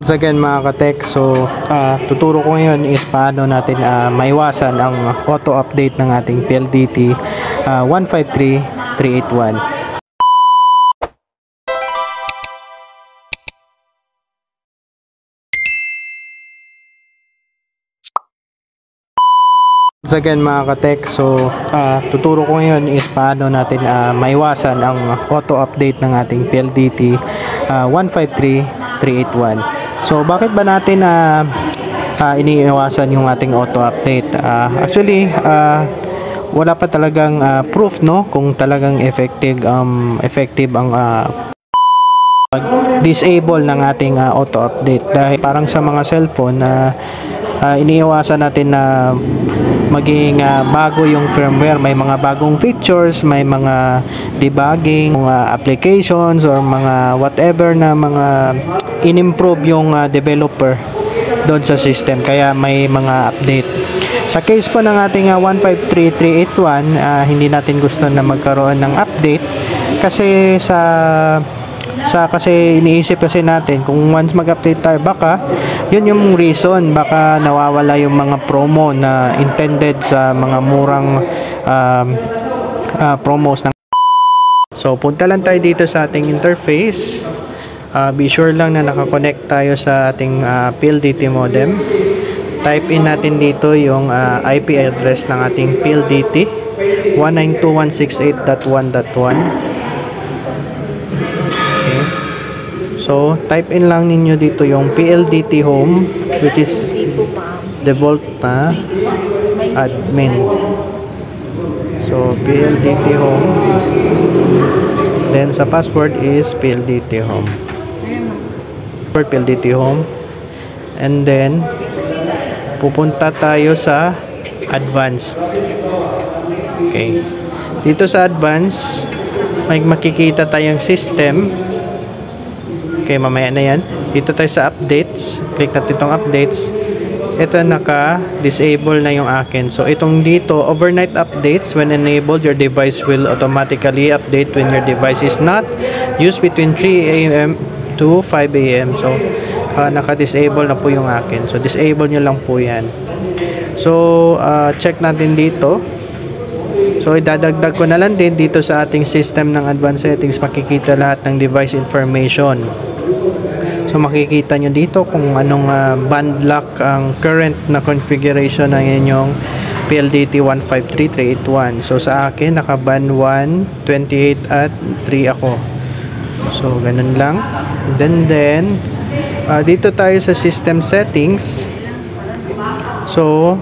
Once again mga ka-tech, so tuturo ko ngayon is paano natin maiwasan ang auto-update ng ating PLDT 153381. Once again mga ka-tech, so tuturo ko ngayon is paano natin maiwasan ang auto-update ng ating PLDT 153381. So bakit ba natin iniiwasan yung ating auto-update? Actually, wala pa talagang proof no kung talagang effective ang disable ng ating auto-update, dahil parang sa mga cellphone iniiwasan natin na maging bago yung firmware, may mga bagong features, may mga debugging, mga applications or mga whatever na mga in-improve yung developer doon sa system, kaya may mga update. Sa case po ng ating 153381, hindi natin gusto na magkaroon ng update kasi kasi iniisip kasi natin kung once mag-update tayo, baka yun yung reason, baka nawawala yung mga promo na intended sa mga murang promos ng. So punta lang tayo dito sa ating interface. Be sure lang na nakakonect tayo sa ating PLDT modem. Type in natin dito yung IP address ng ating PLDT 192.168.1.1. So, type in lang ninyo dito yung PLDT home, which is default na admin. So, PLDT home. Then, sa password is PLDT home. PLDT home. And then, pupunta tayo sa advanced. Okay. Dito sa advanced, may makikita tayong system. Okay, mamaya na yan. Dito tayo sa updates. Click natin itong updates. Ito naka-disable na yung akin. So, itong dito, overnight updates, when enabled, your device will automatically update when your device is not used between 3 AM to 5 AM. So, naka-disable na po yung akin. So, disable nyo lang po yan. So, check natin dito. So, idadagdag ko na lang din dito sa ating system ng advanced settings. Makikita lahat ng device information. So, makikita nyo dito kung anong band lock ang current na configuration ng inyong PLDT 153381. So, sa akin, naka-band 1, 28 at 3 ako. So, ganun lang. Then, dito tayo sa system settings. So,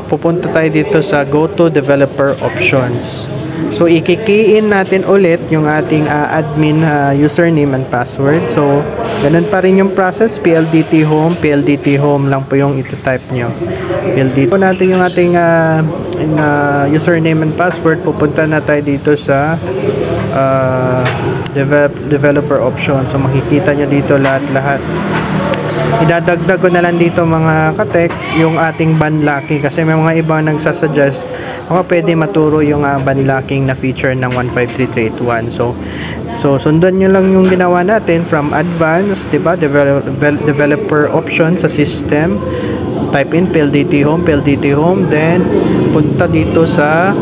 pupunta tayo dito sa go to developer options. So, i-key-in natin ulit yung ating admin username and password. So, ganun pa rin yung process. PLDT home lang po yung ito-type nyo. PLDT po natin yung ating username and password. Pupunta na tayo dito sa developer options. So, makikita nyo dito lahat-lahat. Idadagdag ko na lang dito mga ka-tech yung ating band locking, kasi may mga ibang nagsasuggest pwede maturo yung band locking na feature ng 153381. So sundan nyo lang yung ginawa natin from advanced, diba? Developer options sa system. Type in PLDT home, then punta dito sa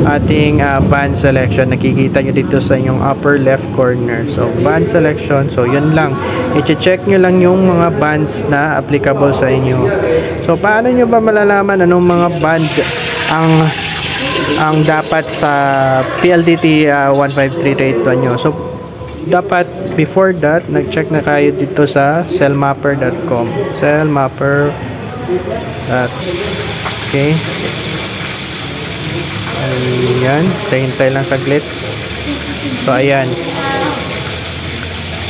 ating band selection. Nakikita nyo dito sa inyong upper left corner. So, band selection. So, yun lang. I-check nyo lang yung mga bands na applicable sa inyo. So, paano nyo ba malalaman anong mga band ang dapat sa PLDT 15381 nyo? So, dapat before that, nag-check na kayo dito sa cellmapper.com. Cellmapper. Okay. Ayan, hintay lang saglit. So, ayan.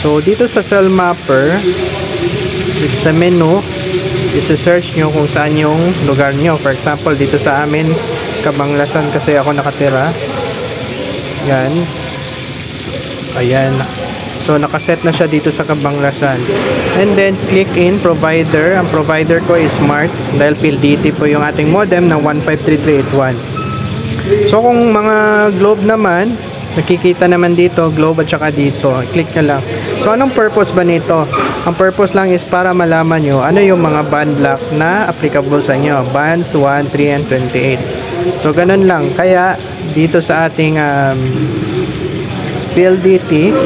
So, dito sa cell mapper, dito sa menu, i-search nyo kung saan yung lugar nyo. For example, dito sa amin, Cabanglasan kasi ako nakatira. Ayan. Ayan. So, nakaset na siya dito sa Cabanglasan. And then, click in provider. Ang provider ko is Smart dahil PLDT po yung ating modem ng 153381. So, kung mga Globe naman, nakikita naman dito, globe at saka dito. Click nyo lang. So, anong purpose ba nito? Ang purpose lang is para malaman nyo ano yung mga band lock na applicable sa inyo. Bands 1, 3, and 28. So, ganun lang. Kaya, dito sa ating PLDT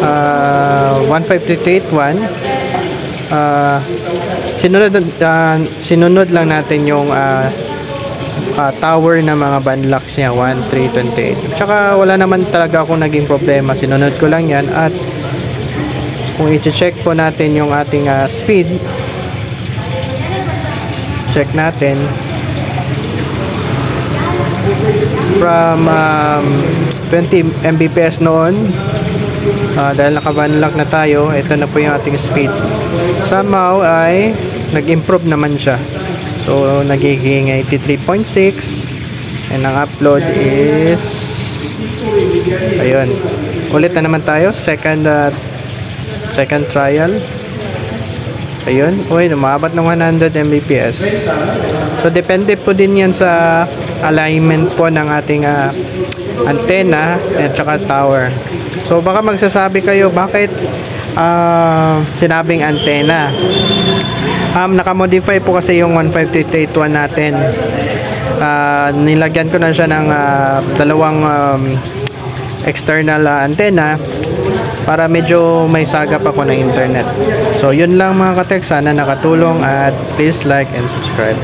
15381, sinunod lang natin yung tower na mga band locks niya, 1, 3, 28. Tsaka wala naman talaga akong naging problema, sinunod ko lang yan. At kung i-check po natin yung ating speed, check natin from 20 Mbps noon, dahil naka-band lock na tayo, ito na po yung ating speed. Somehow ay nag-improve naman siya. So, nagiging 83.6, and ang upload is, ayun, ulit na naman tayo, second trial. Ayun, uy, lumabot ng 100 Mbps. So, depende po din yan sa alignment po ng ating antenna at saka tower. So, baka magsasabi kayo, bakit sinabing antenna? Naka-modify po kasi yung 15381 natin. Nilagyan ko na siya ng dalawang external antenna para medyo may sagap ako ng internet. So, yun lang mga katek. Sana nakatulong, at please like and subscribe.